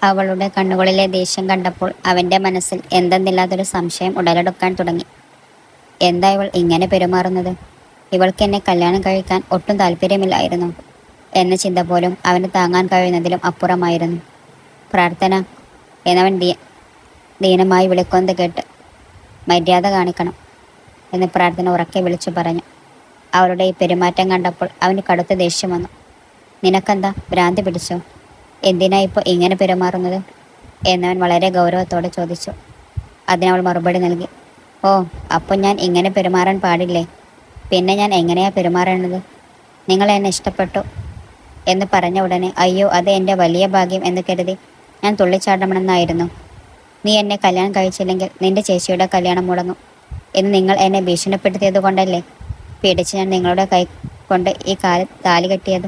അവളുടെ കണ്ണുകളിലെ ദേഷ്യം കണ്ടപ്പോൾ അവൻ്റെ മനസ്സിൽ എന്തെന്നില്ലാത്തൊരു സംശയം ഉടലെടുക്കാൻ തുടങ്ങി. എന്താ ഇവൾ ഇങ്ങനെ പെരുമാറുന്നത്? ഇവൾക്ക് എന്നെ കല്യാണം കഴിക്കാൻ ഒട്ടും താല്പര്യമില്ലായിരുന്നു എന്ന ചിന്ത പോലും അവന് താങ്ങാൻ കഴിയുന്നതിലും അപ്പുറമായിരുന്നു. പ്രാർത്ഥന എന്നവൻ ദീനമായി വിളിക്കുന്നത് കേട്ട് മര്യാദ കാണിക്കണം എന്ന് പ്രാർത്ഥന ഉറക്കെ വിളിച്ചു പറഞ്ഞു. അവളുടെ ഈ പെരുമാറ്റം കണ്ടപ്പോൾ അവന് കടുത്ത ദേഷ്യം വന്നു. നിനക്കെന്താ ഭ്രാന്തി പിടിച്ചോ? എന്തിനാ ഇപ്പോൾ ഇങ്ങനെ പെരുമാറുന്നത് എന്നവൻ വളരെ ഗൗരവത്തോടെ ചോദിച്ചു. അതിനവൾ മറുപടി നൽകി. ഓ, അപ്പോൾ ഞാൻ ഇങ്ങനെ പെരുമാറാൻ പാടില്ലേ? പിന്നെ ഞാൻ എങ്ങനെയാ പെരുമാറേണ്ടത്? നിങ്ങൾ എന്നെ ഇഷ്ടപ്പെട്ടു എന്ന് പറഞ്ഞ ഉടനെ അയ്യോ അത് എൻ്റെ വലിയ ഭാഗ്യം എന്ന് കരുതി ഞാൻ തുള്ളിച്ചാടണമെന്നായിരുന്നു. നീ എന്നെ കല്യാണം കഴിച്ചില്ലെങ്കിൽ നിന്റെ ചേച്ചിയുടെ കല്യാണം മുടങ്ങും എന്ന് നിങ്ങൾ എന്നെ ഭീഷണിപ്പെടുത്തിയത് കൊണ്ടല്ലേ പേടിച്ച് ഞാൻ നിങ്ങളുടെ കൈ കൊണ്ട് ഈ താലി കെട്ടിയത്.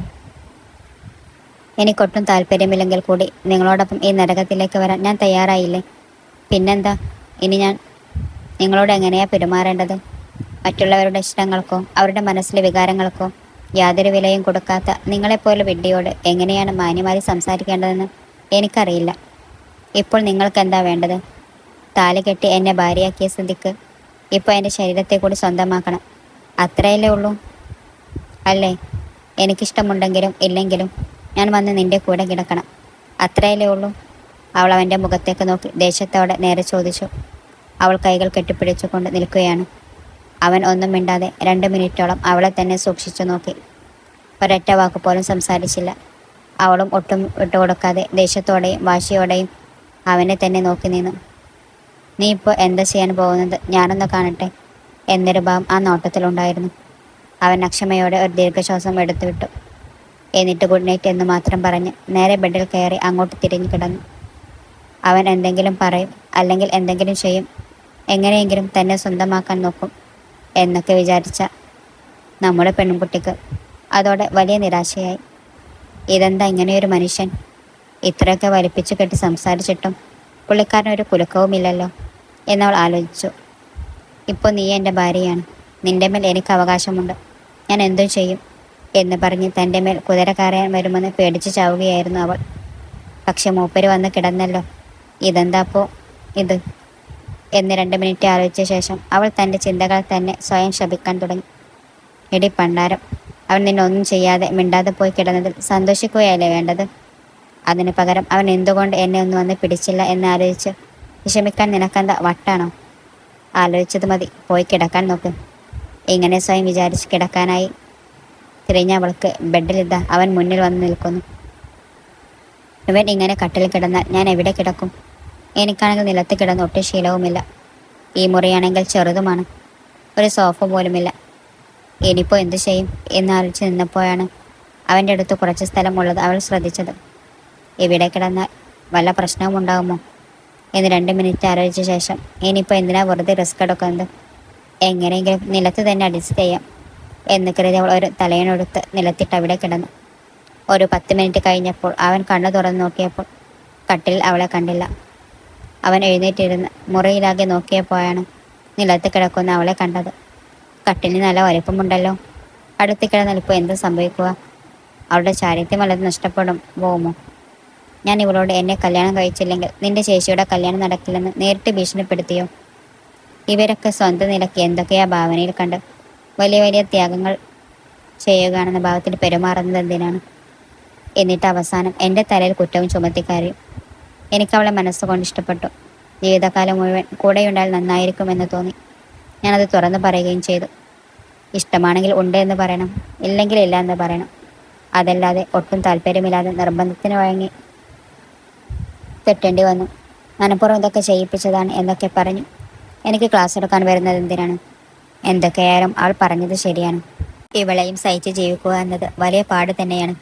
എനിക്കൊട്ടും താല്പര്യമില്ലെങ്കിൽ കൂടി നിങ്ങളോടൊപ്പം ഈ നരകത്തിലേക്ക് വരാൻ ഞാൻ തയ്യാറായില്ലേ? പിന്നെന്താ ഇനി ഞാൻ നിങ്ങളോട് എങ്ങനെയാ പെരുമാറേണ്ടത്? മറ്റുള്ളവരുടെ ഇഷ്ടങ്ങൾക്കോ അവരുടെ മനസ്സിലെ വികാരങ്ങൾക്കോ യാതൊരു വിലയും കൊടുക്കാത്ത നിങ്ങളെപ്പോലെ വിഡ്ഢിയോട് എങ്ങനെയാണ് മാന്യമായി സംസാരിക്കേണ്ടതെന്ന് എനിക്കറിയില്ല. ഇപ്പോൾ നിങ്ങൾക്ക് എന്താ വേണ്ടത്? താലി കെട്ടി എന്നെ ഭാര്യയാക്കിയ സ്ഥിതിക്ക് ഇപ്പോൾ എൻ്റെ ശരീരത്തെ കൂടി സ്വന്തമാക്കണം, അത്രയല്ലേ ഉള്ളൂ അല്ലേ? എനിക്കിഷ്ടമുണ്ടെങ്കിലും ഇല്ലെങ്കിലും ഞാൻ വന്ന് നിന്റെ കൂടെ കിടക്കണം, അത്രയല്ലേ ഉള്ളൂ? അവൾ അവൻ്റെ മുഖത്തേക്ക് നോക്കി ദേഷ്യത്തോടെ നേരെ ചോദിച്ചു. അവൾ കൈകൾ കെട്ടിപ്പിടിച്ചുകൊണ്ട് നിൽക്കുകയാണ്. അവൻ ഒന്നും മിണ്ടാതെ 2 മിനിറ്റോളം അവളെ തന്നെ സൂക്ഷിച്ചു നോക്കി. ഒരൊറ്റ വാക്കുപോലും സംസാരിച്ചില്ല. അവളും ഒട്ടും വിട്ടുകൊടുക്കാതെ ദേഷ്യത്തോടെയും വാശിയോടെയും അവനെ തന്നെ നോക്കി നിന്നു. നീ ഇപ്പോൾ എന്താ ചെയ്യാൻ പോകുന്നത്? ഞാനൊന്ന് കാണട്ടെ എന്നൊരു ഭാവം ആ നോട്ടത്തിലുണ്ടായിരുന്നു. അവൻ അക്ഷമയോടെ ഒരു ദീർഘശ്വാസം എടുത്തുവിട്ടു. എന്നിട്ട് ഗുഡ് നൈറ്റ് എന്ന് മാത്രം പറഞ്ഞ് നേരെ ബെഡിൽ കയറി അങ്ങോട്ട് തിരിഞ്ഞു കിടന്നു. അവൻ എന്തെങ്കിലും പറയും, അല്ലെങ്കിൽ എന്തെങ്കിലും ചെയ്യും, എങ്ങനെയെങ്കിലും തന്നെ സ്വന്തമാക്കാൻ നോക്കും എന്നൊക്കെ വിചാരിച്ച നമ്മുടെ പെൺകുട്ടിക്ക് അതോടെ വലിയ നിരാശയായി. ഇതെന്താ ഇങ്ങനെയൊരു മനുഷ്യൻ? ഇത്രയൊക്കെ വലിപ്പിച്ചു കെട്ടി സംസാരിച്ചിട്ടും പുള്ളിക്കാരനൊരു കുലുക്കവുമില്ലല്ലോ എന്നവൾ ആലോചിച്ചു. ഇപ്പോൾ നീ എൻ്റെ ഭാര്യയാണ്, നിന്റെ മേൽ എനിക്ക് അവകാശമുണ്ട്, ഞാൻ എന്തും ചെയ്യും എന്ന് പറഞ്ഞ് തൻ്റെ മേൽ കുതിര കയറാൻ വരുമെന്ന് പേടിച്ച് ചാവുകയായിരുന്നു അവൾ. പക്ഷെ മൂപ്പര് വന്ന് കിടന്നല്ലോ, ഇതെന്താ അപ്പോൾ ഇത് എന്ന് 2 മിനിറ്റ് ആലോചിച്ച ശേഷം അവൾ തൻ്റെ ചിന്തകൾ തന്നെ സ്വയം ശപിക്കാൻ തുടങ്ങി. എടി പണ്ടാരം, അവൻ നിന്നെ ഒന്നും ചെയ്യാതെ മിണ്ടാതെ പോയി കിടന്നതിൽ സന്തോഷിക്കുകയല്ലേ വേണ്ടത്? അതിന് പകരം അവൻ എന്തുകൊണ്ട് എന്നെ ഒന്നും വന്ന് പിടിച്ചില്ല എന്നാലോചിച്ച് വിഷമിക്കാൻ നിനക്കെന്താ വട്ടാണോ? ആലോചിച്ചത് മതി, പോയി കിടക്കാൻ നോക്ക്. ഇങ്ങനെ സ്വയം വിചാരിച്ച് കിടക്കാനായി തിരിഞ്ഞ അവൾക്ക് ബെഡിലിതാ അവൻ മുന്നിൽ വന്ന് നിൽക്കുന്നു. ഇവൻ ഇങ്ങനെ കട്ടിൽ കിടന്നാൽ ഞാൻ എവിടെ കിടക്കും? എനിക്കാണെങ്കിൽ നിലത്ത് കിടന്ന് ഒട്ടും ശീലവുമില്ല. ഈ മുറിയാണെങ്കിൽ ചെറുതുമാണ്, ഒരു സോഫ പോലുമില്ല. ഇനിയിപ്പോൾ എന്തു ചെയ്യും എന്നാലോചിച്ച് നിന്നപ്പോഴാണ് അവൻ്റെ അടുത്ത് കുറച്ച് സ്ഥലമുള്ളത് അവൾ ശ്രദ്ധിച്ചത്. ഇവിടെ കിടന്നാൽ വല്ല പ്രശ്നവും ഉണ്ടാകുമോ എന്ന് 2 മിനിറ്റ് ആലോചിച്ച ശേഷം ഇനിയിപ്പോൾ എന്തിനാ വെറുതെ റിസ്ക് എടുക്കുന്നത്, എങ്ങനെയെങ്കിലും നിലത്ത് തന്നെ അഡ്ജസ്റ്റ് ചെയ്യാം എന്ന് കരുതി അവൾ ഒരു തലയണെടുത്ത് നിലത്തിട്ട് അവിടെ കിടന്നു. ഒരു 10 മിനിറ്റ് കഴിഞ്ഞപ്പോൾ അവൻ കണ്ണു തുറന്ന് നോക്കിയപ്പോൾ കട്ടിൽ അവളെ കണ്ടില്ല. അവൻ എഴുന്നേറ്റിരുന്ന് മുറിയിലാകെ നോക്കിയപ്പോഴാണ് നിലത്ത് കിടക്കുന്ന അവളെ കണ്ടത്. കട്ടിലിന് നല്ല വലിപ്പമുണ്ടല്ലോ. അടുത്ത് കിടന്നാൽ ഇപ്പോൾ എന്ത് സംഭവിക്കുക? അവളുടെ ചാരിത്യം വല്ലതും നഷ്ടപ്പെടും പോകുമോ? ഞാൻ ഇവളോട് എന്നെ കല്യാണം കഴിച്ചില്ലെങ്കിൽ നിന്റെ ചേച്ചിയുടെ കല്യാണം നടക്കില്ലെന്ന് നേരിട്ട് ഭീഷണിപ്പെടുത്തിയോ? ഇവരൊക്കെ സ്വന്തം നിലയ്ക്ക് എന്തൊക്കെയാ ഭാവനയിൽ കണ്ട് വലിയ വലിയ ത്യാഗങ്ങൾ ചെയ്യുകയാണെന്ന ഭാവത്തിൽ പെരുമാറുന്നത് എന്തിനാണ്? എന്നിട്ട് അവസാനം എൻ്റെ തലയിൽ കുറ്റവും ചുമത്തിക്കാരിയും. എനിക്കവളെ മനസ്സുകൊണ്ട് ഇഷ്ടപ്പെട്ടു. ജീവിതകാലം മുഴുവൻ കൂടെയുണ്ടായാൽ നന്നായിരിക്കുമെന്ന് തോന്നി. ഞാനത് തുറന്നു പറയുകയും ചെയ്തു. ഇഷ്ടമാണെങ്കിൽ ഉണ്ട് എന്ന് പറയണം, ഇല്ലെങ്കിൽ ഇല്ല എന്ന് പറയണം. അതല്ലാതെ ഒട്ടും താല്പര്യമില്ലാതെ നിർബന്ധത്തിന് വഴങ്ങി കെട്ടേണ്ടി വന്നു. മനഃപൂർവ്വം ഇതൊക്കെ ചെയ്യിപ്പിച്ചതാണ് എന്നൊക്കെ പറഞ്ഞു എനിക്ക് ക്ലാസ് എടുക്കാൻ വരുന്നത് എന്തിനാണ്? എന്തൊക്കെയായാലും അവൾ പറഞ്ഞത് ശരിയാണ്. ഇവളെയും സഹിച്ച് ജീവിക്കുക എന്നത് വലിയ പാട് തന്നെയാണ്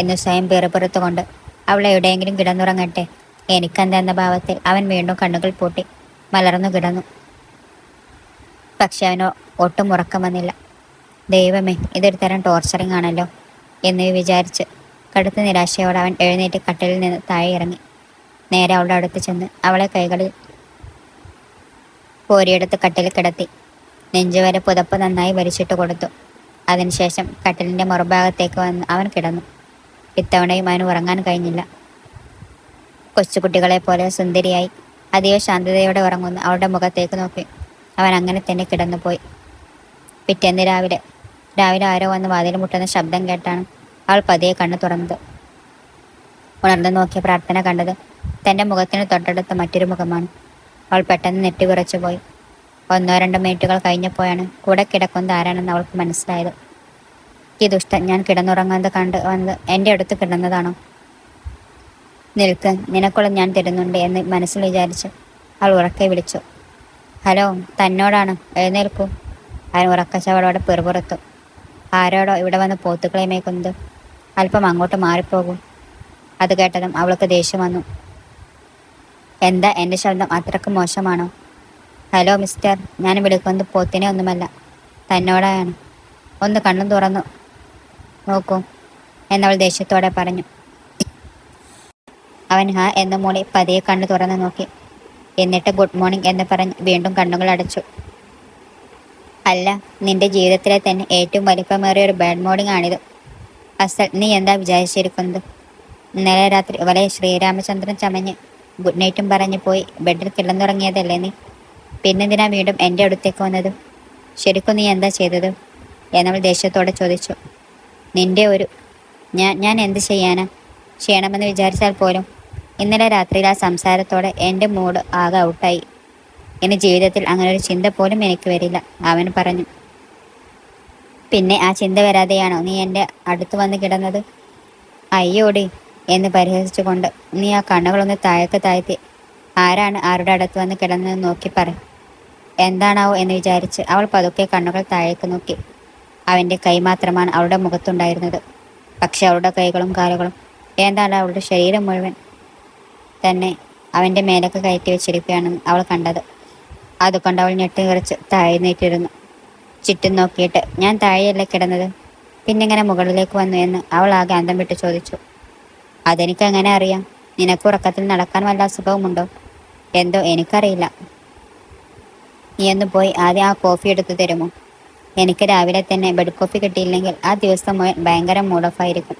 എന്ന് സ്വയം പിറുപിറുത്തുകൊണ്ട് അവളെ എവിടെയെങ്കിലും കിടന്നുറങ്ങട്ടെ എനിക്കെന്തെന്ന ഭാവത്തിൽ അവൻ വീണ്ടും കണ്ണുകൾ പൂട്ടി മലർന്നു കിടന്നു. പക്ഷെ അവനോ ഒട്ടും ഉറക്കം വന്നില്ല. ദൈവമേ, ഇതൊരു തരം ടോർച്ചറിങ് ആണല്ലോ എന്ന് വിചാരിച്ച് കടുത്ത നിരാശയോടെ അവൻ എഴുന്നേറ്റ് കട്ടിലിൽ നിന്ന് താഴെ ഇറങ്ങി. നേരെ അവളുടെ അടുത്ത് ചെന്ന് അവളെ കൈകളിൽ കോരിയെടുത്ത് കട്ടിൽ കിടത്തി നെഞ്ചുവരെ പുതപ്പ് നന്നായി വലിച്ചിട്ട് കൊടുത്തു. അതിനുശേഷം കട്ടിലിൻ്റെ മറുഭാഗത്തേക്ക് വന്ന് അവൻ കിടന്നു. ഇത്തവണയും അവന് ഉറങ്ങാൻ കഴിഞ്ഞില്ല. കൊച്ചുകുട്ടികളെ പോലെ സുന്ദരിയായി അതീവ ശാന്തതയോടെ ഉറങ്ങുന്ന അവളുടെ മുഖത്തേക്ക് നോക്കി അവൻ അങ്ങനെ തന്നെ കിടന്നുപോയി. പിറ്റേന്ന് രാവിലെ രാവിലെ ആരോ വന്ന് വാതിൽ മുട്ടുന്ന ശബ്ദം കേട്ടാണ് അവൾ പതിയെ കണ്ണു തുറന്നത്. ഉണർന്നു നോക്കിയ പ്രാർത്ഥന കണ്ടത് തൻ്റെ മുഖത്തിന് തൊട്ടടുത്ത് മറ്റൊരു മുഖമാണ്. അവൾ പെട്ടെന്ന് നെട്ടിവിറച്ചുപോയി. ഒന്നോ രണ്ടോ മിനിറ്റുകൾ കഴിഞ്ഞപ്പോഴാണ് കൂടെ കിടക്കുന്നത് ആരാണെന്ന് അവൾക്ക് മനസ്സിലായത്. ഈ ദുഷ്ടൻ ഞാൻ കിടന്നുറങ്ങുന്നത് കണ്ട് വന്നത് എൻ്റെ അടുത്ത് കിടന്നതാണോ? നിൽക്ക്, നിനക്കുള്ള ഞാൻ തരുന്നുണ്ട് എന്ന് മനസ്സിൽ വിചാരിച്ച് അവൾ ഉറക്കെ വിളിച്ചു. ഹലോ, തന്നോടാണ്, എഴുന്നേൽക്കൂ. അവൻ ഉറക്കച്ചവളോടെ പിറുപുറത്തു. ആരോടോ ഇവിടെ വന്ന് പോത്തുക്കളെ മേക്കുന്നത്, അല്പം അങ്ങോട്ട് മാറിപ്പോകൂ. അത് കേട്ടതും അവൾക്ക് ദേഷ്യം വന്നു. എന്താ, എൻ്റെ ശബ്ദം അത്രക്ക് മോശമാണോ? ഹലോ മിസ്റ്റർ, ഞാൻ വിളിക്കുന്നത് പോത്തിനെ ഒന്നുമല്ല, തന്നോടാണ്. ഒന്ന് കണ്ണും തുറന്നു നോക്കൂ എന്നവൾ ദേഷ്യത്തോടെ പറഞ്ഞു. അവൻ ഹാ എന്ന് മൂളി പതിയെ കണ്ണു തുറന്നു നോക്കി. എന്നിട്ട് ഗുഡ് മോർണിംഗ് എന്ന് പറഞ്ഞ് വീണ്ടും കണ്ണുകൾ അടച്ചു. അല്ല, നിന്റെ ജീവിതത്തിലെ തന്നെ ഏറ്റവും വലിപ്പമേറിയ ഒരു ബാഡ് മോർണിംഗ് ആണിത്. അസൽ നീ എന്താ വിചാരിച്ചിരിക്കുന്നത്? ഇന്നലെ രാത്രി വലയ ശ്രീരാമചന്ദ്രൻ ചമഞ്ഞ് ഗുഡ് നൈറ്റും പറഞ്ഞു പോയി ബെഡിൽ കിടന്നുറങ്ങിയതല്ലേ നീ? പിന്നെന്തിനാ വീണ്ടും എൻ്റെ അടുത്തേക്ക് വന്നത്? ശരിക്കും നീ എന്താ ചെയ്തത് എന്നവൾ ദേഷ്യത്തോടെ ചോദിച്ചു. നിന്റെ ഒരു ഞാൻ എന്ത് ചെയ്യാനാ? ചെയ്യണമെന്ന് വിചാരിച്ചാൽ പോലും ഇന്നലെ രാത്രിയിൽ ആ സംസാരത്തോടെ എൻ്റെ മൂഡ് ആകെ ഔട്ടായി. ഇനി ജീവിതത്തിൽ അങ്ങനെ ഒരു ചിന്ത പോലും എനിക്ക് വരില്ല, അവൻ പറഞ്ഞു. പിന്നെ ആ ചിന്ത വരാതെയാണോ നീ എൻ്റെ അടുത്ത് വന്ന് കിടന്നത്? അയ്യോടി എന്ന് പരിഹസിച്ചുകൊണ്ട് നീ ആ കണ്ണുകളൊന്ന് താഴേക്ക് താഴ്ത്തി ആരാണ് ആരുടെ അടുത്ത് വന്ന് കിടന്നതെന്ന് നോക്കി പറ. എന്താണാവോ എന്ന് വിചാരിച്ച് അവൾ പതുക്കെ കണ്ണുകൾ താഴേക്ക് നോക്കി. അവൻ്റെ കൈ മാത്രമാണ് അവളുടെ മുഖത്തുണ്ടായിരുന്നത്. പക്ഷെ അവളുടെ കൈകളും കാലുകളും എന്താണ് അവളുടെ ശരീരം മുഴുവൻ തന്നെ അവൻ്റെ മേലേക്ക് കയറ്റി വെച്ചിരിക്കുകയാണെന്ന് അവൾ കണ്ടത്. അതുകൊണ്ട് അവൾ ഞെട്ടിവിറച്ച് താഴ്ന്നേറ്റിരുന്നു. ചുറ്റും നോക്കിയിട്ട് ഞാൻ താഴെയല്ല കിടന്നത്, പിന്നെങ്ങനെ മുകളിലേക്ക് വന്നു എന്ന് അവൾ ആകെ അന്തം വിട്ട് ചോദിച്ചു. അതെനിക്ക് എങ്ങനെ അറിയാം? നിനക്ക് ഉറക്കത്തിൽ നടക്കാൻ വല്ല അസുഖവുമുണ്ടോ? എന്തോ എനിക്കറിയില്ല. നീ ഒന്ന് പോയി ആദ്യം ആ കോഫി എടുത്തു തരുമോ? എനിക്ക് രാവിലെ തന്നെ ബെഡ് കോഫി കിട്ടിയില്ലെങ്കിൽ ആ ദിവസം മുഴുവൻ ഭയങ്കര മൂഡ് ഓഫ് ആയിരിക്കും.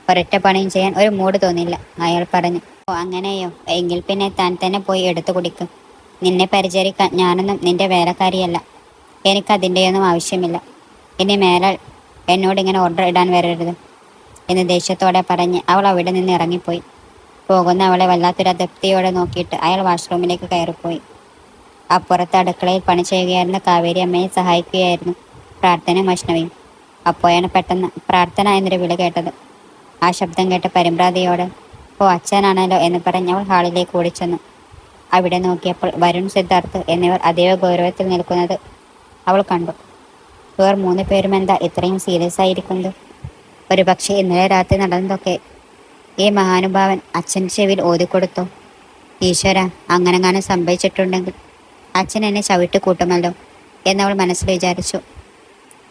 ഒരൊറ്റ പണിയും ചെയ്യാൻ ഒരു മൂഡ് തോന്നില്ല, അയാൾ പറഞ്ഞു. ഓ അങ്ങനെയോ, എങ്കിൽ പിന്നെ താൻ തന്നെ പോയി എടുത്തു കുടിക്കും. നിന്നെ പരിചരിക്കാൻ ഞാനൊന്നും നിന്റെ വേലക്കാരിയല്ല. എനിക്കതിൻ്റെയൊന്നും ആവശ്യമില്ല. ഇനി മേലാൽ എന്നോടിങ്ങനെ ഓർഡർ ഇടാൻ വരരുത് എന്ന് ദേഷ്യത്തോടെ പറഞ്ഞ് അവൾ അവിടെ നിന്ന് ഇറങ്ങിപ്പോയി. പോകുന്ന അവളെ വല്ലാത്തൊരു അതൃപ്തിയോടെ നോക്കിയിട്ട് അയാൾ വാഷ്റൂമിലേക്ക് കയറിപ്പോയി. അപ്പുറത്ത് അടുക്കളയിൽ പണി ചെയ്യുകയായിരുന്ന കാവേരി അമ്മയെ സഹായിക്കുകയായിരുന്നു പ്രാർത്ഥനയും വൈഷ്ണവിയും. അപ്പോഴാണ് പെട്ടെന്ന് പ്രാർത്ഥന എന്നൊരു വിളി കേട്ടത്. ആ ശബ്ദം കേട്ട പരിഭ്രാന്തിയോടെ ഓ അച്ഛനാണല്ലോ എന്ന് പറഞ്ഞ് അവൾ ഹാളിലേക്ക് ഓടിച്ചെന്നു. അവിടെ നോക്കിയപ്പോൾ വരുൺ, സിദ്ധാർത്ഥ് എന്നിവർ അതീവ ഗൗരവത്തിൽ നിൽക്കുന്നത് അവൾ കണ്ടു. ഇവർ 3 പേരും എന്താ ഇത്രയും സീരിയസ് ആയിരിക്കുന്നത്? ഒരു പക്ഷേ ഇന്നലെ രാത്രി നടന്നതൊക്കെ ഈ മഹാനുഭാവൻ അച്ഛൻ്റെ ചെവിയിൽ ഓതിക്കൊടുത്തോ? ഈശ്വര, അങ്ങനെങ്ങാനും സംഭവിച്ചിട്ടുണ്ടെങ്കിൽ അച്ഛൻ എന്നെ ചവിട്ടി കൂട്ടുമല്ലോ എന്നവൾ മനസ്സിൽ വിചാരിച്ചു.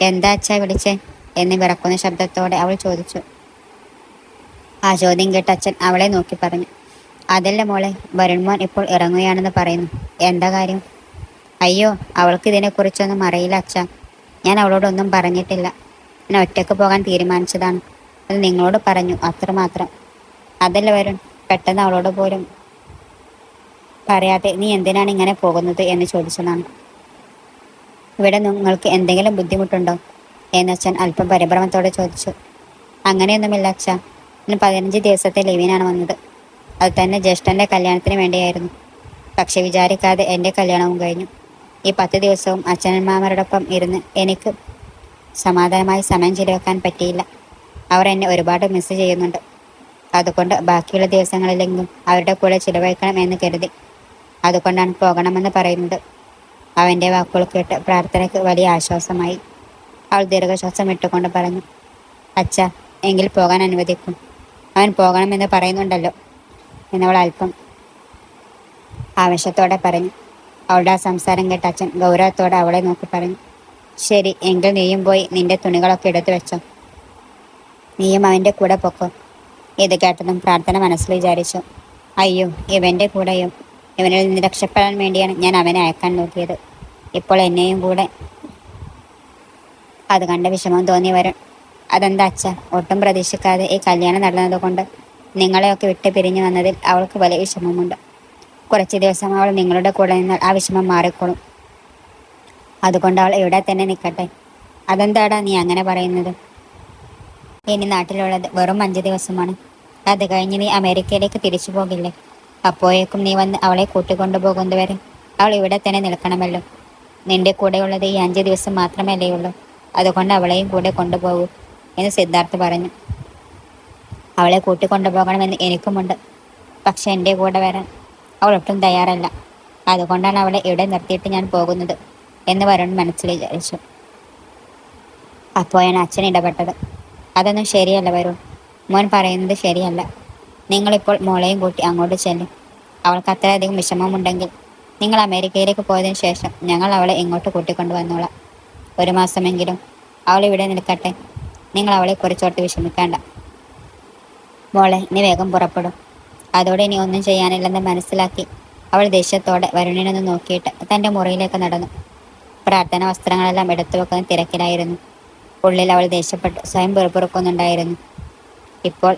എന്താ അച്ഛാ വിളിച്ചേ എന്ന് വിറക്കുന്ന ശബ്ദത്തോടെ അവൾ ചോദിച്ചു. ആ ചോദ്യം കേട്ട അച്ഛൻ അവളെ നോക്കി പറഞ്ഞു. അതല്ല മോളെ, വരുൺമോൻ ഇപ്പോൾ ഇറങ്ങുകയാണെന്ന് പറയുന്നു. എന്താ കാര്യം? അയ്യോ, അവൾക്ക് ഇതിനെക്കുറിച്ചൊന്നും അറിയില്ല അച്ഛാ. ഞാൻ അവളോടൊന്നും പറഞ്ഞിട്ടില്ല. ഞാൻ ഒറ്റയ്ക്ക് പോകാൻ തീരുമാനിച്ചതാണ്. അത് നിങ്ങളോട് പറഞ്ഞു, അത്രമാത്രം. അതല്ല വരുൺ, പെട്ടെന്ന് അവളോട് പോലും പറയാതെ നീ എന്തിനാണ് ഇങ്ങനെ പോകുന്നത് എന്ന് ചോദിച്ചതാണ്. ഇവിടെ നിങ്ങൾക്ക് എന്തെങ്കിലും ബുദ്ധിമുട്ടുണ്ടോ എന്നച്ഛൻ അല്പം പരിഭ്രമത്തോടെ ചോദിച്ചു. അങ്ങനെയൊന്നുമില്ല അച്ഛാ, ഞാൻ 15 ദിവസത്തെ ലീവിനാണ് വന്നത്. അത് തന്നെ ജ്യേഷ്ഠൻ്റെ കല്യാണത്തിന് വേണ്ടിയായിരുന്നു. പക്ഷെ വിചാരിക്കാതെ എൻ്റെ കല്യാണവും കഴിഞ്ഞു. ഈ 10 ദിവസവും അച്ഛനമ്മമാരോടൊപ്പം ഇരുന്ന് എനിക്ക് സമാധാനമായി സമയം ചിലവെക്കാൻ പറ്റിയില്ല. അവർ എന്നെ ഒരുപാട് മിസ് ചെയ്യുന്നുണ്ട്. അതുകൊണ്ട് ബാക്കിയുള്ള ദിവസങ്ങളിലെങ്കിലും അവരുടെ കൂടെ ചിലവഴിക്കണം എന്ന് കരുതി. അതുകൊണ്ടാണ് പോകണമെന്ന് പറയുന്നത്. അവൻ്റെ വാക്കുകൾ കേട്ട് പ്രാർത്ഥനയ്ക്ക് വലിയ ആശ്വാസമായി. അവൾ ദീർഘശ്വാസം ഇട്ടുകൊണ്ട് പറഞ്ഞു. അച്ഛാ, എങ്കിൽ പോകാൻ അനുവദിക്കും. അവൻ പോകണമെന്ന് പറയുന്നുണ്ടല്ലോ എന്നവൾ അല്പം ആവേശത്തോടെ പറഞ്ഞു. അവളുടെ ആ സംസാരം കേട്ട അച്ഛൻ ഗൗരവത്തോടെ അവളെ നോക്കി പറഞ്ഞു. ശരി, എങ്കിൽ നീയും പോയി നിന്റെ തുണികളൊക്കെ എടുത്തു വെച്ചോ. നീയും അവൻ്റെ കൂടെ പൊക്കോ. ഇത് കേട്ടതും പ്രാർത്ഥന മനസ്സിൽ വിചാരിച്ചു. അയ്യോ, ഇവൻ്റെ കൂടെയോ? ഇവനിൽ നിന്ന് രക്ഷപ്പെടാൻ വേണ്ടിയാണ് ഞാൻ അവനെ അയക്കാൻ നോക്കിയത്. ഇപ്പോൾ എന്നെയും കൂടെ. അത് കണ്ട വിഷമം തോന്നി വരുൺ. അതെന്താ അച്ഛ, ഒട്ടും പ്രതീക്ഷിക്കാതെ ഈ കല്യാണം നടന്നതുകൊണ്ട് നിങ്ങളെയൊക്കെ വിട്ട് പിരിഞ്ഞു വന്നതിൽ അവൾക്ക് വലിയ വിഷമമുണ്ട്. കുറച്ച് ദിവസം അവൾ നിങ്ങളുടെ കൂടെ നിന്നാൽ ആ വിഷമം മാറിക്കോളും. അതുകൊണ്ട് അവൾ ഇവിടെ തന്നെ നിൽക്കട്ടെ. അതെന്താടാ നീ അങ്ങനെ പറയുന്നത്? ഇനി നാട്ടിലുള്ളത് വെറും 5 ദിവസമാണ്. അത് കഴിഞ്ഞ് നീ അമേരിക്കയിലേക്ക് തിരിച്ചു പോകില്ലേ? അപ്പോഴേക്കും നീ വന്ന് അവളെ കൂട്ടിക്കൊണ്ടുപോകുന്നതുവരെ അവൾ ഇവിടെ തന്നെ നിൽക്കണമല്ലോ. നിന്റെ കൂടെയുള്ളത് ഈ 5 ദിവസം മാത്രമല്ലേ ഉള്ളൂ. അതുകൊണ്ട് അവളെയും കൂടെ കൊണ്ടുപോകൂ എന്ന് സിദ്ധാർത്ഥ് പറഞ്ഞു. അവളെ കൂട്ടിക്കൊണ്ടുപോകണമെന്ന് എനിക്കുമുണ്ട്. പക്ഷെ എൻ്റെ കൂടെ വരാൻ അവൾ ഒട്ടും തയ്യാറല്ല. അതുകൊണ്ടാണ് അവളെ ഇവിടെ നിർത്തിയിട്ട് ഞാൻ പോകുന്നത് എന്ന് വരുൺ മനസ്സിൽ വിചാരിച്ചു. അപ്പോഴാണ് അച്ഛൻ ഇടപെട്ടത്. അതൊന്നും ശരിയല്ല വരുൺ, മോൻ പറയുന്നത് ശരിയല്ല. നിങ്ങളിപ്പോൾ മോളെയും കൂട്ടി അങ്ങോട്ട് ചെല്ലും. അവൾക്ക് അത്രയധികം വിഷമമുണ്ടെങ്കിൽ നിങ്ങൾ അമേരിക്കയിലേക്ക് പോയതിനു ശേഷം ഞങ്ങൾ അവളെ ഇങ്ങോട്ട് കൂട്ടിക്കൊണ്ടു വന്നോളാം. 1 മാസമെങ്കിലും അവൾ ഇവിടെ നിൽക്കട്ടെ. നിങ്ങൾ അവളെ കുറിച്ചോട്ട് വിഷമിക്കേണ്ട. മോളെ, നീ വേഗം പുറപ്പെടും. അതോടെ ഇനി ഒന്നും ചെയ്യാനില്ലെന്ന് മനസ്സിലാക്കി അവൾ ദേഷ്യത്തോടെ വരുണിനൊന്ന് നോക്കിയിട്ട് തൻ്റെ മുറിയിലേക്ക് നടന്നു. പ്രാർത്ഥന വസ്ത്രങ്ങളെല്ലാം എടുത്തു വെക്കുന്ന തിരക്കിലായിരുന്നു. ഉള്ളിൽ അവൾ ദേഷ്യപ്പെട്ട് സ്വയം പിറുപിറുക്കുന്നുണ്ടായിരുന്നു. ഇപ്പോൾ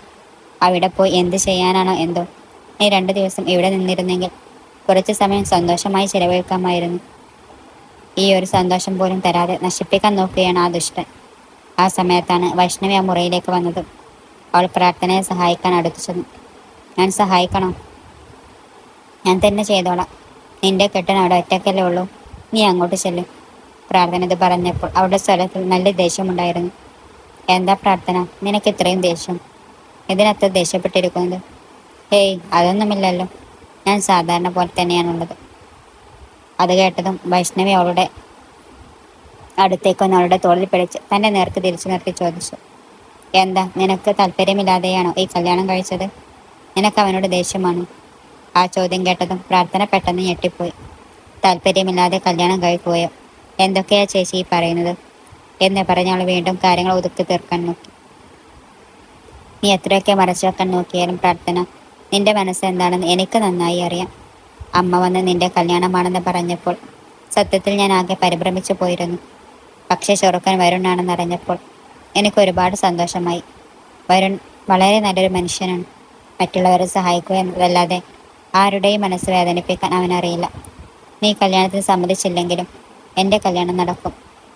അവിടെ പോയി എന്ത് ചെയ്യാനാണോ എന്തോ. നീ 2 ദിവസം ഇവിടെ നിന്നിരുന്നെങ്കിൽ കുറച്ച് സമയം സന്തോഷമായി ചിലവഴിക്കാമായിരുന്നു. ഈ ഒരു സന്തോഷം പോലും തരാതെ നശിപ്പിക്കാൻ നോക്കുകയാണ് ആ ദുഷ്ടൻ. ആ സമയത്താണ് വൈഷ്ണവി ആ മുറിയിലേക്ക് വന്നത്. അവൾ പ്രാർത്ഥനയെ സഹായിക്കാൻ അടുത്തു ചെന്നു. ഞാൻ സഹായിക്കണോ? ഞാൻ തന്നെ ചെയ്തോളാം. നിന്റെ കെട്ടൻ അവിടെ ഒറ്റയ്ക്കല്ലേ ഉള്ളൂ. നീ അങ്ങോട്ട് ചെല്ലും. പ്രാർത്ഥന ഇത് പറഞ്ഞപ്പോൾ അവളുടെ സ്വരത്തിൽ നല്ല ദേഷ്യമുണ്ടായിരുന്നു. എന്താ പ്രാർത്ഥന, നിനക്ക് ഇത്രയും ദേഷ്യം? ഇതിനത്ര ദേഷ്യപ്പെട്ടിരിക്കുന്നത്? ഹേയ്, അതൊന്നുമില്ലല്ലോ. ഞാൻ സാധാരണ പോലെ തന്നെയാണുള്ളത്. അത് കേട്ടതും വൈഷ്ണവി അവളുടെ അടുത്തേക്കൊന്ന് അവളുടെ തോളിൽ പിടിച്ച് തൻ്റെ നേർക്ക് തിരിച്ചു നിർത്തി ചോദിച്ചു. എന്താ, നിനക്ക് താല്പര്യമില്ലാതെയാണോ ഈ കല്യാണം കഴിച്ചത്? നിനക്ക് അവനോട് ദേഷ്യമാണോ? ആ ചോദ്യം കേട്ടതും പ്രാർത്ഥന പെട്ടെന്ന് ഞെട്ടിപ്പോയി. താല്പര്യമില്ലാതെ കല്യാണം കഴിക്കുകയോ? എന്തൊക്കെയാ ചേച്ചി ഈ പറയുന്നത് എന്ന് പറഞ്ഞ് അവൾ വീണ്ടും കാര്യങ്ങൾ ഒതുക്കി തീർക്കാൻ നോക്കി. നീ എത്രയൊക്കെ മറച്ചു വെക്കാൻ നോക്കിയാലും പ്രാർത്ഥന, നിന്റെ മനസ്സ് എന്താണെന്ന് എനിക്ക് നന്നായി അറിയാം. അമ്മ വന്ന് നിന്റെ കല്യാണമാണെന്ന് പറഞ്ഞപ്പോൾ സത്യത്തിൽ ഞാൻ ആകെ പരിഭ്രമിച്ചു പോയിരുന്നു. പക്ഷേ ചെറുക്കൻ വരുണാണെന്ന് അറിഞ്ഞപ്പോൾ എനിക്ക് ഒരുപാട് സന്തോഷമായി. വരുൺ വളരെ നല്ലൊരു മനുഷ്യനാണ്. മറ്റുള്ളവരെ സഹായിക്കുക എന്നതല്ലാതെ ആരുടെയും മനസ്സ് വേദനിപ്പിക്കാൻ അവനറിയില്ല. നീ കല്യാണത്തിന് സമ്മതിച്ചില്ലെങ്കിലും എൻ്റെ കല്യാണം നടക്കും.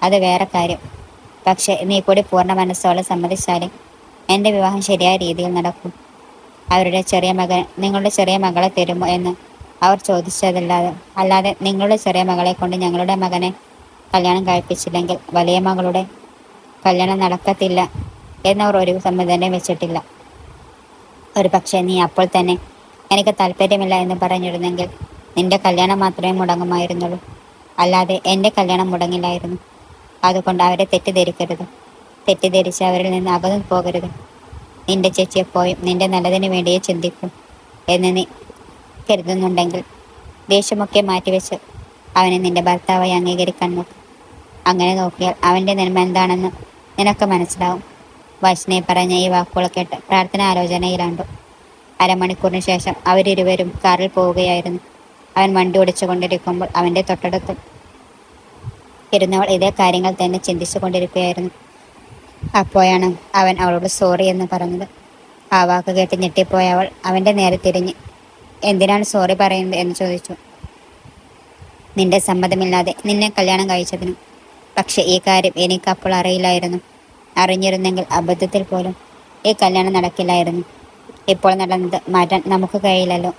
അത് വേറെ കാര്യം. പക്ഷേ നീ കൂടി പൂർണ്ണ മനസ്സോടെ സമ്മതിച്ചാലേ എൻ്റെ വിവാഹം ശരിയായ രീതിയിൽ നടക്കും. അവരുടെ ചെറിയ മകൻ നിങ്ങളുടെ ചെറിയ മകളെ തരുമോ എന്ന് അവർ അല്ലാതെ നിങ്ങളുടെ ചെറിയ മകളെ കൊണ്ട് ഞങ്ങളുടെ മകനെ കല്യാണം കഴിപ്പിച്ചില്ലെങ്കിൽ വലിയ മകളുടെ കല്യാണം നടക്കത്തില്ല എന്നവർ ഒരു സമ്മതനം വെച്ചിട്ടില്ല. ഒരു പക്ഷേ നീ അപ്പോൾ തന്നെ എനിക്ക് താല്പര്യമില്ല എന്ന് പറഞ്ഞിരുന്നെങ്കിൽ നിന്റെ കല്യാണം മാത്രമേ മുടങ്ങുമായിരുന്നുള്ളൂ. അല്ലാതെ എൻ്റെ കല്യാണം മുടങ്ങില്ലായിരുന്നു. അതുകൊണ്ട് അവരെ തെറ്റിദ്ധരിക്കരുത്. തെറ്റിദ്ധരിച്ച് അവരിൽ നിന്ന് അകന്നു പോകരുത്. നിന്റെ ചേച്ചി എപ്പോഴും നിന്റെ നല്ലതിന് വേണ്ടിയേ ചിന്തിക്കും എന്ന് നീ കരുതുന്നുണ്ടെങ്കിൽ ദേഷ്യമൊക്കെ മാറ്റിവെച്ച് അവനെ നിന്റെ ഭർത്താവായി അംഗീകരിക്കാൻ നോക്കും. അങ്ങനെ നോക്കിയാൽ അവൻ്റെ നന്മ എന്താണെന്ന് നിനക്ക് മനസ്സിലാവും. വൈഷ്ണവി പറഞ്ഞ ഈ വാക്കുകൾ കേട്ട് പ്രാർത്ഥന ആലോചനയിലാണ്ടു. 1/2 മണിക്കൂറിന് ശേഷം അവരിരുവരും കാറിൽ പോവുകയായിരുന്നു. അവൻ വണ്ടി ഓടിച്ചു കൊണ്ടിരിക്കുമ്പോൾ അവൻ്റെ തൊട്ടടുത്ത് ഇരുന്നവൾ ഇതേ കാര്യങ്ങൾ തന്നെ ചിന്തിച്ചു കൊണ്ടിരിക്കുകയായിരുന്നു. അപ്പോഴാണ് അവൻ അവളോട് സോറി എന്ന് പറഞ്ഞത്. ആ വാക്ക് കേട്ട് ഞെട്ടിപ്പോയ അവൾ അവൻ്റെ നേരെ തിരിഞ്ഞ് എന്തിനാണ് സോറി പറയുന്നത് എന്ന് ചോദിച്ചു. നിന്റെ സമ്മതമില്ലാതെ നിന്നെ കല്യാണം കഴിച്ചതിനും. പക്ഷെ ഈ കാര്യം എനിക്ക് അപ്പോൾ അറിയില്ലായിരുന്നു. അറിഞ്ഞിരുന്നെങ്കിൽ അബദ്ധത്തിൽ പോലും ഈ കല്യാണം നടക്കില്ലായിരുന്നു. ഇപ്പോൾ നടന്നത് മാറ്റാൻ നമുക്ക് കഴിയില്ലല്ലോ.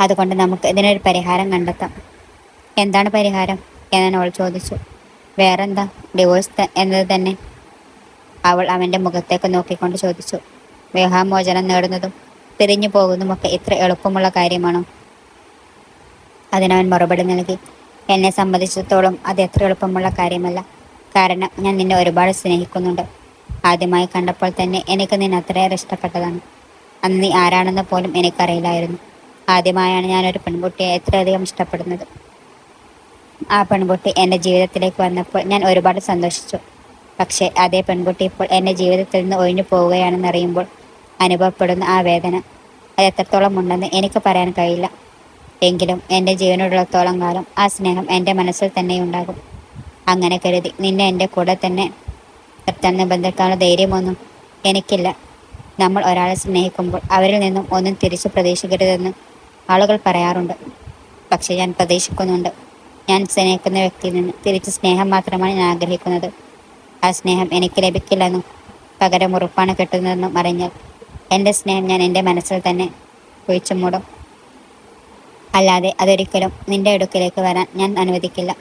അതുകൊണ്ട് നമുക്ക് ഇതിനൊരു പരിഹാരം കണ്ടെത്താം. എന്താണ് പരിഹാരം എന്ന് അവൾ ചോദിച്ചു. വേറെന്താ, ഡിവോഴ്സ് എന്നത് തന്നെ. അവൾ അവൻ്റെ മുഖത്തേക്ക് നോക്കിക്കൊണ്ട് ചോദിച്ചു. വിവാഹമോചനം നേടുന്നതും പിരിഞ്ഞു പോകുന്നതുമൊക്കെ ഇത്ര എളുപ്പമുള്ള കാര്യമാണോ? അതിനവൻ മറുപടി നൽകി. എന്നെ സംബന്ധിച്ചിടത്തോളം അത് എത്ര എളുപ്പമുള്ള കാര്യമല്ല. കാരണം ഞാൻ നിന്നെ ഒരുപാട് സ്നേഹിക്കുന്നുണ്ട്. ആദ്യമായി കണ്ടപ്പോൾ തന്നെ എനിക്ക് നിന്നെ അത്രയേറെ ഇഷ്ടപ്പെട്ടതാണ്. അന്ന് നീ ആരാണെന്ന് പോലും എനിക്കറിയില്ലായിരുന്നു. ആദ്യമായാണ് ഞാനൊരു പെൺകുട്ടിയെ എത്രയധികം ഇഷ്ടപ്പെടുന്നത്. ആ പെൺകുട്ടി എൻ്റെ ജീവിതത്തിലേക്ക് വന്നപ്പോൾ ഞാൻ ഒരുപാട് സന്തോഷിച്ചു. പക്ഷേ അതേ പെൺകുട്ടി ഇപ്പോൾ എൻ്റെ ജീവിതത്തിൽ നിന്ന് ഒഴിഞ്ഞു പോവുകയാണെന്നറിയുമ്പോൾ അനുഭവപ്പെടുന്ന ആ വേദന അത് എത്രത്തോളം ഉണ്ടെന്ന് എനിക്ക് പറയാൻ കഴിയില്ല. എങ്കിലും എൻ്റെ ജീവനോടുള്ളത്തോളം കാലം ആ സ്നേഹം എൻ്റെ മനസ്സിൽ തന്നെ ഉണ്ടാകും. അങ്ങനെ കരുതി നിന്നെ എൻ്റെ കൂടെ തന്നെ നിർത്താൻ നിബന്ധിക്കാനുള്ള ധൈര്യമൊന്നും എനിക്കില്ല. നമ്മൾ ഒരാളെ സ്നേഹിക്കുമ്പോൾ അവരിൽ നിന്നും ഒന്നും തിരിച്ചു പ്രതീക്ഷിക്കരുതെന്ന് ആളുകൾ പറയാറുണ്ട്. പക്ഷെ ഞാൻ പ്രതീക്ഷിക്കുന്നുണ്ട്. ഞാൻ സ്നേഹിക്കുന്ന വ്യക്തിയിൽ നിന്ന് തിരിച്ച് സ്നേഹം മാത്രമാണ് ഞാൻ ആഗ്രഹിക്കുന്നത്. ആ സ്നേഹം എനിക്ക് ലഭിക്കില്ലെന്നും പകരം ഉറപ്പാണ് കിട്ടുന്നതെന്നും അറിഞ്ഞാൽ എൻ്റെ സ്നേഹം ഞാൻ എൻ്റെ മനസ്സിൽ തന്നെ കുഴിച്ചു മൂടും. അല്ലാതെ അതൊരിക്കലും നിന്റെ അടുക്കിലേക്ക് വരാൻ ഞാൻ അനുവദിക്കില്ല.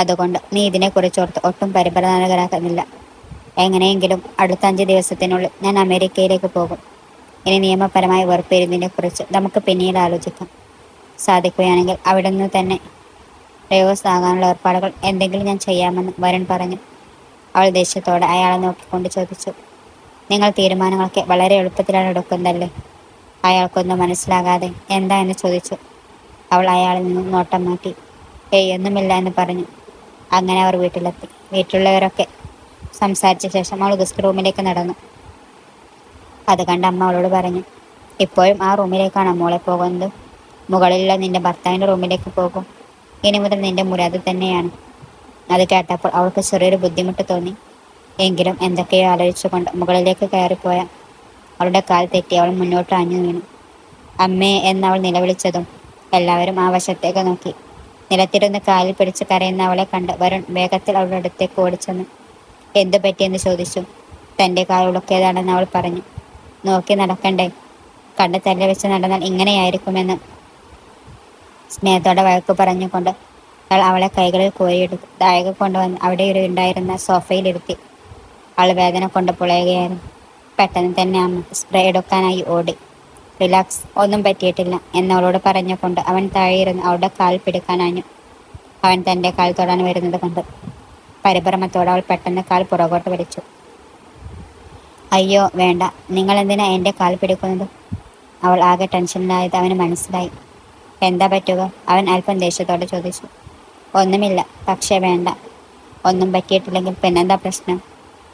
അതുകൊണ്ട് നീ ഇതിനെക്കുറിച്ചോർത്ത് ഒട്ടും പരിഭ്രാന്തരാകുന്നില്ല. എങ്ങനെയെങ്കിലും അടുത്ത 5 ദിവസത്തിനുള്ളിൽ ഞാൻ അമേരിക്കയിലേക്ക് പോകും. ഇനി നിയമപരമായ വേർപിരിയലിനെക്കുറിച്ച് നമുക്ക് പിന്നീട് ആലോചിക്കാം. സാധിക്കുകയാണെങ്കിൽ അവിടെ നിന്ന് തന്നെ ഡൈവോഴ്സ് ആകാനുള്ള ഏർപ്പാടുകൾ എന്തെങ്കിലും ഞാൻ ചെയ്യാമെന്ന് വരുൺ പറഞ്ഞു. അവൾ ദേഷ്യത്തോടെ അയാളെ നോക്കിക്കൊണ്ട് ചോദിച്ചു. നിങ്ങൾ തീരുമാനങ്ങളൊക്കെ വളരെ എളുപ്പത്തിലാണ് എടുക്കുന്നതല്ലേ? അയാൾക്കൊന്നും മനസ്സിലാകാതെ എന്താ എന്ന് ചോദിച്ചു. അവൾ അയാളിൽ നിന്നും നോട്ടം മാറ്റി. ഒന്നുമില്ല എന്ന് പറഞ്ഞു. അങ്ങനെ അവർ വീട്ടിലെത്തി. വീട്ടിലുള്ളവരൊക്കെ സംസാരിച്ച ശേഷം അവൾ ഗസ്റ്റ് റൂമിലേക്ക് നടന്നു. അത് കണ്ട് അമ്മ അവളോട് പറഞ്ഞു. ഇപ്പോഴും ആ റൂമിലേക്കാണ് മോളെ പോകുന്നത്? മുകളിലുള്ള നിന്റെ ഭർത്താവിൻ്റെ റൂമിലേക്ക് പോകും. ഇനി മുതൽ നിന്റെ മുറി അത് തന്നെയാണ്. അത് കേട്ടപ്പോൾ അവൾക്ക് ചെറിയൊരു ബുദ്ധിമുട്ട് തോന്നി. എങ്കിലും എന്തൊക്കെയോ ആലോചിച്ചുകൊണ്ട് മുകളിലേക്ക് കയറിപ്പോയ അവളുടെ കാൽ തെറ്റി അവൾ മുന്നോട്ട് ആഞ്ഞു വീണു. അമ്മേ എന്നവൾ നിലവിളിച്ചതും എല്ലാവരും ആ വശത്തേക്ക് നോക്കി. നിലത്തിരുന്ന് കാലിൽ പിടിച്ച് കരയുന്ന അവളെ കണ്ട് വരുൺ വേഗത്തിൽ അവളുടെ അടുത്തേക്ക് ഓടിച്ചെന്നു. എന്തു പറ്റിയെന്ന് ചോദിച്ചു. തൻ്റെ കാൽ ഉളുക്കിയതാണെന്ന് അവൾ പറഞ്ഞു. നോക്കി നടക്കണ്ടേ? കണ്ണ് തല്ലി വെച്ച് നടന്നാൽ ഇങ്ങനെയായിരിക്കുമെന്ന് സ്നേഹത്തോടെ വഴക്ക് പറഞ്ഞുകൊണ്ട് അയാൾ അവളെ കൈകളിൽ കോരിയെടുത്ത് താഴെ കൊണ്ടുവന്ന് അവിടെ ഉണ്ടായിരുന്ന സോഫയിലിരുത്തി. അവൾ വേദന കൊണ്ട് പുളയുകയായിരുന്നു. പെട്ടെന്ന് തന്നെ അമ്മ സ്പ്രേ എടുക്കാനായി ഓടി. റിലാക്സ്, ഒന്നും പറ്റിയിട്ടില്ല എന്നവളോട് പറഞ്ഞുകൊണ്ട് അവൻ താഴെയിരുന്ന് അവളുടെ കാൽ പിടിക്കാനാഞ്ഞു. അവൻ തൻ്റെ കാൽ തൊടാൻ വരുന്നത് കണ്ടു. പരിഭ്രമത്തോടെ അവൾ പെട്ടെന്ന് കാൽ പുറകോട്ട് വലിച്ചു. അയ്യോ വേണ്ട, നിങ്ങൾ എന്തിനാ എൻ്റെ കാൽ പിടിക്കുന്നത്? അവൾ ആകെ ടെൻഷനിലായത് അവന് മനസ്സിലായി. എന്താ പറ്റുക? അവൻ അല്പം ദേഷ്യത്തോടെ ചോദിച്ചു. ഒന്നുമില്ല, പക്ഷേ വേണ്ട. ഒന്നും പറ്റിയിട്ടില്ലെങ്കിൽ പിന്നെന്താ പ്രശ്നം?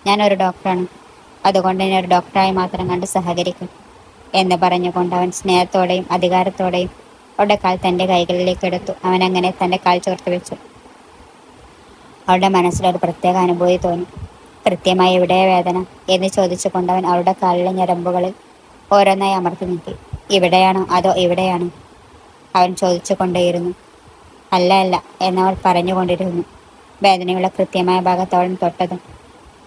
ഞാനൊരു ഡോക്ടറാണ്. അതുകൊണ്ട് തന്നെ ഒരു ഡോക്ടറായി മാത്രം കണ്ട് സഹകരിക്കും എന്ന് പറഞ്ഞുകൊണ്ട് അവൻ സ്നേഹത്തോടെയും അധികാരത്തോടെയും അവളുടെ കാൽ തൻ്റെ കൈകളിലേക്ക് എടുത്തു. അവൻ അങ്ങനെ തൻ്റെ കാൽ ചേർത്ത് വെച്ചു. അവളുടെ മനസ്സിലൊരു പ്രത്യേക അനുഭൂതി തോന്നി. കൃത്യമായി എവിടെയാ വേദന എന്ന് ചോദിച്ചു കൊണ്ടവൻ അവളുടെ കാലിലെ ഞരമ്പുകളിൽ ഓരോന്നായി അമർത്തി നീക്കി. ഇവിടെയാണോ അതോ ഇവിടെയാണോ? അവൻ ചോദിച്ചു കൊണ്ടേയിരുന്നു. അല്ല അല്ല എന്നവൾ പറഞ്ഞുകൊണ്ടിരുന്നു. വേദനയുള്ള കൃത്യമായ ഭാഗത്ത് അവൻ തൊട്ടതും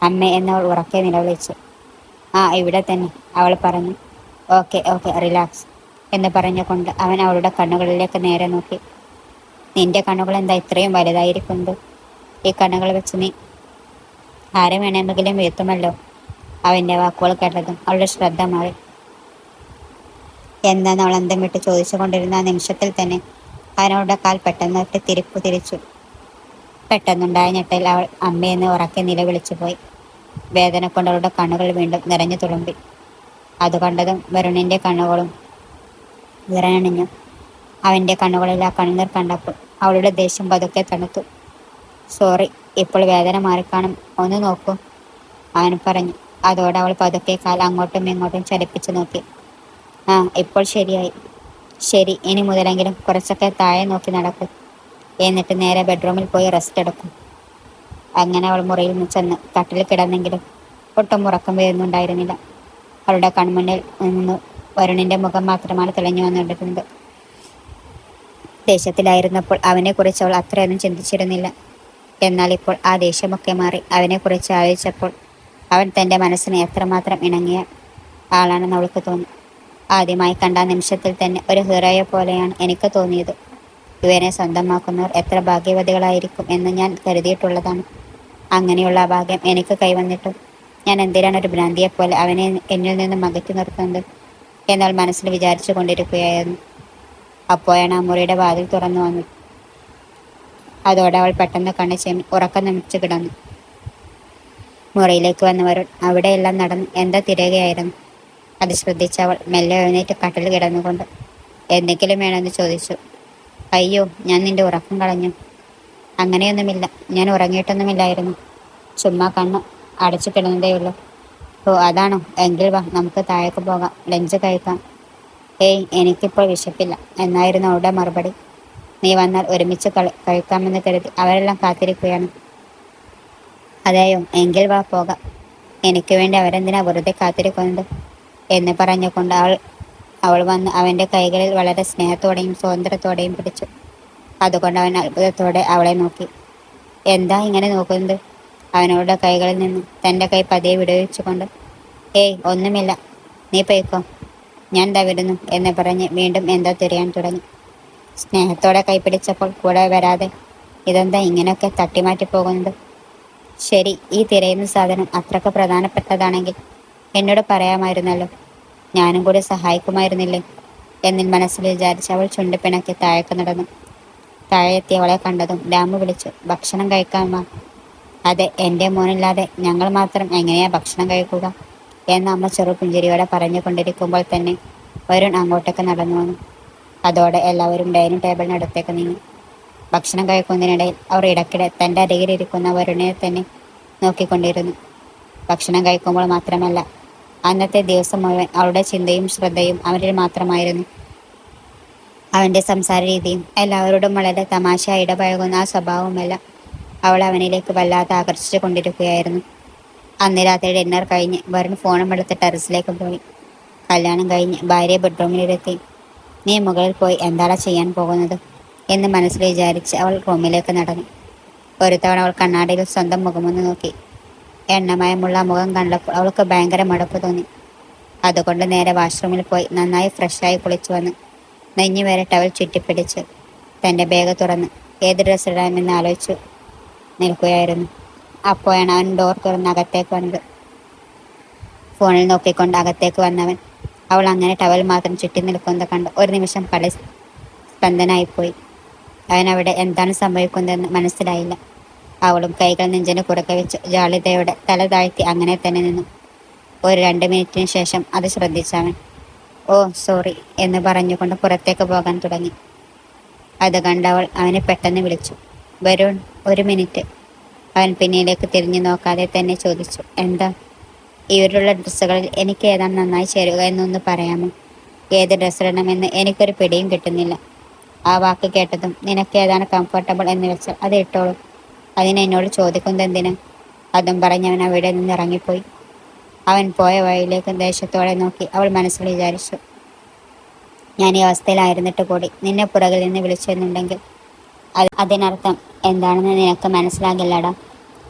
അമ്മ എന്നവൾ ഉറക്കെ നിലവിളിച്ചു. ആ, ഇവിടെ തന്നെ, അവൾ പറഞ്ഞു. ഓക്കെ ഓക്കെ, റിലാക്സ് എന്ന് പറഞ്ഞുകൊണ്ട് അവൻ അവളുടെ കണ്ണുകളിലേക്ക് നേരെ നോക്കി. നിന്റെ കണ്ണുകൾ എന്താ ഇത്രയും വലുതായിരിക്കുന്നത്? ഈ കണ്ണുകൾ വെച്ച് നീ ആരെ വേണമെങ്കിലും വീഴ്ത്തുമല്ലോ. അവൻ്റെ വാക്കുകൾ കേട്ടതും അവളുടെ ശ്രദ്ധ മാറി. എന്താന്ന് അവൾ അന്തം വിട്ട് ചോദിച്ചു കൊണ്ടിരുന്ന ആ നിമിഷത്തിൽ തന്നെ അവനവളുടെ കാൽ പെട്ടെന്ന് തിരിച്ചു. പെട്ടെന്നുണ്ടായ ഞെട്ടൽ അവൾ അമ്മയെന്ന് ഉറക്കെ നിലവിളിച്ചു പോയി. വേദന കൊണ്ട് അവളുടെ കണ്ണുകൾ വീണ്ടും നിറഞ്ഞു തുളുമ്പി. അത് കണ്ടതും വരുണിൻ്റെ കണ്ണുകളും വിറയണിഞ്ഞു. അവൻ്റെ കണ്ണുകളിൽ ആ കണ്ണീർ കണ്ടപ്പോൾ അവളുടെ ദേഷ്യം പതുക്കെ തണുത്തു. സോറി, ഇപ്പോൾ വേദന മാറിക്കാണും, ഒന്ന് നോക്കൂ, അവൻ പറഞ്ഞു. അതോടെ അവൾ പതുക്കെ കാൽ അങ്ങോട്ടും ഇങ്ങോട്ടും ചലിപ്പിച്ചു നോക്കി. ആ, ഇപ്പോൾ ശരിയായി. ശരി, ഇനി മുതലെങ്കിലും കുറച്ചൊക്കെ താഴെ നോക്കി നടക്കും. എന്നിട്ട് നേരെ ബെഡ്റൂമിൽ പോയി റെസ്റ്റ് എടുക്കും. അങ്ങനെ അവൾ മുറിയിൽ ചെന്ന് കട്ടിൽ കിടന്നെങ്കിലും ഒട്ടും ഉറക്കം വരുന്നുണ്ടായിരുന്നില്ല. അവളുടെ കൺമുന്നിൽ നിന്ന് വരുണിൻ്റെ മുഖം മാത്രമാണ് തെളിഞ്ഞു വന്നുകൊണ്ടിരുന്നത്. ദേഷ്യത്തിലായിരുന്നപ്പോൾ അവനെക്കുറിച്ച് അവൾ അത്രയൊന്നും ചിന്തിച്ചിരുന്നില്ല. എന്നാൽ ഇപ്പോൾ ആ ദേഷ്യമൊക്കെ മാറി അവനെക്കുറിച്ച് ആലോചിച്ചപ്പോൾ അവൻ തൻ്റെ മനസ്സിന് എത്രമാത്രം ഇണങ്ങിയ ആളാണെന്ന് അവൾക്ക് തോന്നി. ആദ്യമായി കണ്ട നിമിഷത്തിൽ തന്നെ ഒരു ഹീറോയെ പോലെയാണ് എനിക്ക് തോന്നിയത്. ഇവനെ സ്വന്തമാക്കുന്നവർ എത്ര ഭാഗ്യവതികളായിരിക്കും എന്ന് ഞാൻ കരുതിയിട്ടുള്ളതാണ്. അങ്ങനെയുള്ള ആ ഭാഗ്യം എനിക്ക് കൈവന്നിട്ടും ഞാൻ എന്തിനാണ് ഒരു ഭ്രാന്തിയെപ്പോലെ അവനെ എന്നിൽ നിന്നും അകറ്റി നിർത്തുന്നത് എന്നാൽ മനസ്സിൽ വിചാരിച്ചു കൊണ്ടിരിക്കുകയായിരുന്നു. അപ്പോഴാണ് ആ മുറിയുടെ വാതിൽ തുറന്നു വന്നത്. അതോടെ അവൾ പെട്ടെന്ന് കണ്ണു ചെമ്മി ഉറക്കം നമിച്ചു കിടന്നു. മുറിയിലേക്ക് വന്നവർ അവിടെയെല്ലാം നടന്ന് എന്താ തിരയുകയായിരുന്നു. അത് ശ്രദ്ധിച്ച അവൾ മെല്ലെ എഴുന്നേറ്റ് കട്ടിൽ കിടന്നുകൊണ്ട് എന്തെങ്കിലും വേണമെന്ന് ചോദിച്ചു. അയ്യോ, ഞാൻ നിന്റെ ഉറക്കം കളഞ്ഞു. അങ്ങനെയൊന്നുമില്ല, ഞാൻ ഉറങ്ങിയിട്ടൊന്നുമില്ലായിരുന്നു. ചുമ്മാ കണ്ണ് അടച്ചു കിടന്നതേയുള്ളൂ. ഓ അതാണോ? എങ്കിൽ വാ, നമുക്ക് താഴേക്ക് പോകാം, ലഞ്ച് കഴിക്കാം. ഏയ്, എനിക്കിപ്പോൾ വിശപ്പില്ല എന്നായിരുന്നു അവളുടെ മറുപടി. നീ വന്നാൽ ഒരുമിച്ച് കഴിക്കാമെന്ന് കരുതി അവരെല്ലാം കാത്തിരിക്കുകയാണ്. അതെയോ? എങ്കിൽ വാ പോകാം. എനിക്ക് വേണ്ടി അവരെന്തിനാ വെറുതെ കാത്തിരിക്കുന്നത്? എന്ന് പറഞ്ഞുകൊണ്ട് അവൾ വന്ന് അവൻ്റെ കൈകളിൽ വളരെ സ്നേഹത്തോടെയും സ്വാതന്ത്ര്യത്തോടെയും പിടിച്ചു. അതുകൊണ്ട് അവൻ അത്ഭുതത്തോടെ അവളെ നോക്കി. എന്താ ഇങ്ങനെ നോക്കുന്നത്? അവനവളുടെ കൈകളിൽ നിന്ന് തൻ്റെ കൈ പതിയെ വിടുവിച്ചുകൊണ്ട്, ഏയ് ഒന്നുമില്ല, നീ പോയിക്കോ, ഞാൻ ദാ വിടുന്നു എന്ന് പറഞ്ഞ് വീണ്ടും എന്തോ തിരയാൻ തുടങ്ങി. സ്നേഹത്തോടെ കൈപിടിച്ചപ്പോൾ കൂടെ വരാതെ ഇതെന്താ ഇങ്ങനെയൊക്കെ തട്ടിമാറ്റി പോകുന്നത്? ശരി, ഈ തിരയുന്ന സാധനം അത്രക്ക് പ്രധാനപ്പെട്ടതാണെങ്കിൽ എന്നോട് പറയാമായിരുന്നല്ലോ, ഞാനും കൂടി സഹായിക്കുമായിരുന്നില്ലേ എന്നിൽ മനസ്സിൽ വിചാരിച്ച് അവൾ ചുണ്ടിപ്പിണക്കി താഴേക്ക് നടന്നു. താഴെ എത്തിയവളെ കണ്ടതും രാമു വിളിച്ചു, ഭക്ഷണം കഴിക്കാമോ? അതെ, എൻ്റെ മോനില്ലാതെ ഞങ്ങൾ മാത്രം എങ്ങനെയാ ഭക്ഷണം കഴിക്കുക എന്ന് അമ്മ ചെറുപുഞ്ചിരിയോടെ പറഞ്ഞുകൊണ്ടിരിക്കുമ്പോൾ തന്നെ വരുൺ അങ്ങോട്ടേക്ക് നടന്നു വന്നു. അതോടെ എല്ലാവരും ഡൈനിങ് ടേബിളിനടുത്തേക്ക് നീങ്ങി. ഭക്ഷണം കഴിക്കുന്നതിനിടയിൽ അവർ ഇടയ്ക്കിടെ തൻ്റെ അരികിലിരിക്കുന്ന വരുണിനെ തന്നെ നോക്കിക്കൊണ്ടിരുന്നു. ഭക്ഷണം കഴിക്കുമ്പോൾ മാത്രമല്ല, അന്നത്തെ ദിവസം മുഴുവൻ അവളുടെ ചിന്തയും ശ്രദ്ധയും അവരിൽ മാത്രമായിരുന്നു. അവൻ്റെ സംസാര രീതിയും എല്ലാവരോടും വളരെ തമാശ ഇടപഴകുന്ന ആ സ്വഭാവവുമെല്ലാം അവൾ അവനിലേക്ക് വല്ലാതെ ആകർഷിച്ചു കൊണ്ടിരിക്കുകയായിരുന്നു. അന്ന് രാത്രി ഡിന്നർ കഴിഞ്ഞ് വരുൺ ഫോണും എടുത്ത് ടെറസിലേക്ക് പോയി. കല്യാണം കഴിഞ്ഞ് ഭാര്യയെ ബെഡ്റൂമിലിരുത്തി നീ മുകളിൽ പോയി എന്താണ് ചെയ്യാൻ പോകുന്നത് എന്ന് മനസ്സിൽ വിചാരിച്ച് അവൾ റൂമിലേക്ക് നടന്നു. ഒരു തവണ അവൾ കണ്ണാടിയിൽ സ്വന്തം മുഖമൊന്ന് നോക്കി. എണ്ണമയമുള്ള മുഖം കണ്ടപ്പോൾ അവൾക്ക് ഭയങ്കര മടുപ്പ് തോന്നി. അതുകൊണ്ട് നേരെ വാഷ്റൂമിൽ പോയി നന്നായി ഫ്രഷായി കുളിച്ചു വന്ന് നെഞ്ഞു വരെ ടവൽ ചുറ്റിപ്പിടിച്ച് തൻ്റെ ബാഗ് തുറന്ന് ഏത് ഡ്രസ്സ് ഇടാമെന്ന് ആലോചിച്ചു നിൽക്കുകയായിരുന്നു. അപ്പോഴാണ് അവൻ ഡോർ തുറന്ന് അകത്തേക്ക് വന്നത്. ഫോണിൽ നോക്കിക്കൊണ്ട് അകത്തേക്ക് വന്നവൻ അവൾ അങ്ങനെ ടവൽ മാത്രം ചുറ്റി നിൽക്കുന്നത് കണ്ട് ഒരു നിമിഷം സ്പന്ദനായിപ്പോയി. അവനവിടെ എന്താണ് സംഭവിക്കുന്നതെന്ന് മനസ്സിലായില്ല. അവളും കൈകൾ നെഞ്ചിന് കുറുക്കെ വെച്ച് ജാളിതയോടെ തല താഴ്ത്തി അങ്ങനെ തന്നെ നിന്നു. ഒരു 2 മിനിറ്റിന് ശേഷം അത് ശ്രദ്ധിച്ചവൻ ഓ സോറി എന്ന് പറഞ്ഞുകൊണ്ട് പുറത്തേക്ക് പോകാൻ തുടങ്ങി. അത് കണ്ടവൾ അവനെ പെട്ടെന്ന് വിളിച്ചു, വരുൺ, 1 മിനിറ്റ്. അവൻ പിന്നിലേക്ക് തിരിഞ്ഞു നോക്കാതെ തന്നെ ചോദിച്ചു, എന്താ? ഇവരുള്ള ഡ്രസ്സുകളിൽ എനിക്ക് ഏതാണ് നന്നായി ചേരുക എന്നൊന്ന് പറയാമോ? ഏത് ഡ്രസ്സ് ഇടണമെന്ന് എനിക്കൊരു പിടിയും കിട്ടുന്നില്ല. ആ വാക്ക് കേട്ടതും നിനക്ക് ഏതാണ് കംഫർട്ടബിൾ എന്ന് വെച്ചാൽ അത് ഇട്ടോളൂ, അതിന് എന്നോട് ചോദിക്കുന്നത് എന്തിന്? അതും പറഞ്ഞവൻ അവിടെ നിന്ന് ഇറങ്ങിപ്പോയി. അവൻ പോയ വഴിയിലേക്ക് ദേഷ്യത്തോടെ നോക്കി അവൾ മനസ്സിൽ വിചാരിച്ചു, ഞാൻ ഈ അവസ്ഥയിലായിരുന്നിട്ട് കൂടി നിന്നെ പുറകിൽ നിന്ന് വിളിച്ചെന്നുണ്ടെങ്കിൽ അതിനർത്ഥം എന്താണെന്ന് നിനക്ക് മനസ്സിലാകില്ലടാ.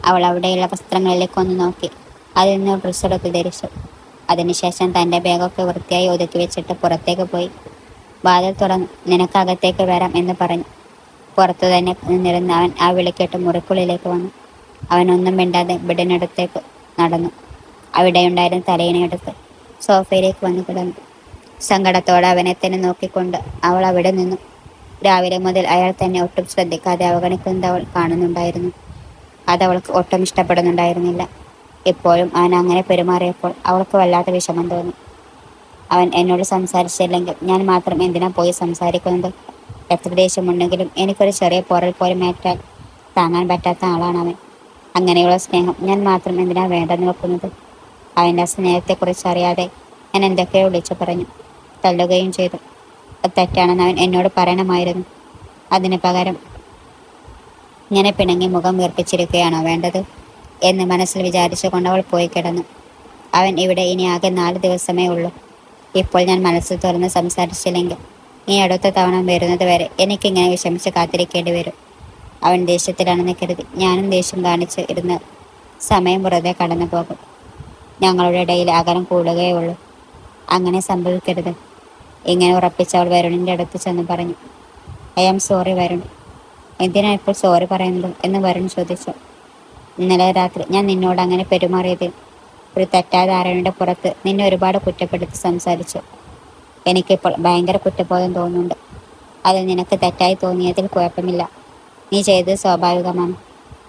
അവൾ അവിടെയുള്ള വസ്ത്രങ്ങളിലേക്കൊന്ന് നോക്കി അതിൽ നിന്ന് ഡ്രസ്സ് എടുത്ത് ധരിച്ചു. അതിനുശേഷം തൻ്റെ ബാഗൊക്കെ വൃത്തിയായി ഒതുക്കി വെച്ചിട്ട് പുറത്തേക്ക് പോയി. വാതിൽ തുറന്നു നിനക്കകത്തേക്ക് വരാം എന്ന് പറഞ്ഞു. പുറത്തു തന്നെ നിന്നിരുന്ന അവൻ ആ വിളിക്കേട്ട് മുറിക്കുള്ളിലേക്ക് വന്നു. അവനൊന്നും മിണ്ടാതെ ബെഡിനടുത്തേക്ക് നടന്നു. അവിടെയുണ്ടായിരുന്ന തലയിണയെടുത്ത് സോഫയിലേക്ക് വന്നു കിടന്നു. സങ്കടത്തോടെ അവനെ തന്നെ നോക്കിക്കൊണ്ട് അവൾ അവിടെ നിന്നു. രാവിലെ മുതൽ അയാൾ തന്നെ ഒട്ടും ശ്രദ്ധിക്കാതെ അവഗണിക്കുന്നത് അവൾ കാണുന്നുണ്ടായിരുന്നു. അതവൾക്ക് ഒട്ടും ഇഷ്ടപ്പെടുന്നുണ്ടായിരുന്നില്ല. ഇപ്പോഴും അവൻ അങ്ങനെ പെരുമാറിയപ്പോൾ അവൾക്ക് വല്ലാത്ത വിഷമം തോന്നി. അവൻ എന്നോട് സംസാരിച്ചില്ലെങ്കിൽ ഞാൻ മാത്രം എന്തിനാ പോയി സംസാരിക്കുന്നത്? എത്ര ദേഷ്യമുണ്ടെങ്കിലും എനിക്കൊരു ചെറിയ പോറൽ പോലും ഏറ്റാൽ താങ്ങാൻ പറ്റാത്ത ആളാണ് അവൻ. അങ്ങനെയുള്ള സ്നേഹം ഞാൻ മാത്രം എന്തിനാ വേണ്ടെന്ന് വെക്കുന്നത്? അവൻ്റെ സ്നേഹത്തെക്കുറിച്ച് അറിയാതെ ഞാൻ എന്തൊക്കെയോ വിളിച്ചു പറഞ്ഞു, തല്ലുകയും ചെയ്തു. അത് തെറ്റാണെന്ന് അവൻ എന്നോട് പറയണമായിരുന്നു. അതിന് പകരം ഇങ്ങനെ പിണങ്ങി മുഖം വീർപ്പിച്ചിരിക്കുകയാണോ വേണ്ടത് എന്ന് മനസ്സിൽ വിചാരിച്ചുകൊണ്ട് അവൾ പോയി കിടന്നു. അവൻ ഇവിടെ ഇനി ആകെ 4 ദിവസമേ ഉള്ളൂ. ഇപ്പോൾ ഞാൻ മനസ്സിൽ തുറന്ന് സംസാരിച്ചില്ലെങ്കിൽ നീ അടുത്ത തവണ വരുന്നത് വരെ എനിക്കിങ്ങനെ വിഷമിച്ച് കാത്തിരിക്കേണ്ടി വരും. അവൻ ദേഷ്യത്തിലാണെന്ന് കരുതി ഞാനും ദേഷ്യം കാണിച്ച് ഇരുന്ന് സമയം വെറുതെ കടന്നു പോകും. ഞങ്ങളുടെ ഇടയിൽ അകലം കൂടുകയേ ഉള്ളൂ. അങ്ങനെ സംഭവിക്കരുത്. ഇങ്ങനെ ഉറപ്പിച്ചവൾ വരുണിൻ്റെ അടുത്ത് ചെന്ന് പറഞ്ഞു. I am sorry Varun. എന്തിനാ ഇപ്പോൾ സോറി പറയുന്നത് എന്ന് വരുൺ ചോദിച്ചു. ഇന്നലെ രാത്രി ഞാൻ നിന്നോട് അങ്ങനെ പെരുമാറിയതിൽ ഒരു തെറ്റായ ധാരണയുടെ പുറത്ത് നിന്നെ ഒരുപാട് കുറ്റപ്പെടുത്തി സംസാരിച്ചു. എനിക്കിപ്പോൾ ഭയങ്കര കുറ്റബോധം തോന്നുന്നുണ്ട്. അത് നിനക്ക് തെറ്റായി തോന്നിയതിൽ കുഴപ്പമില്ല. നീ ചെയ്തത് സ്വാഭാവികമാണ്.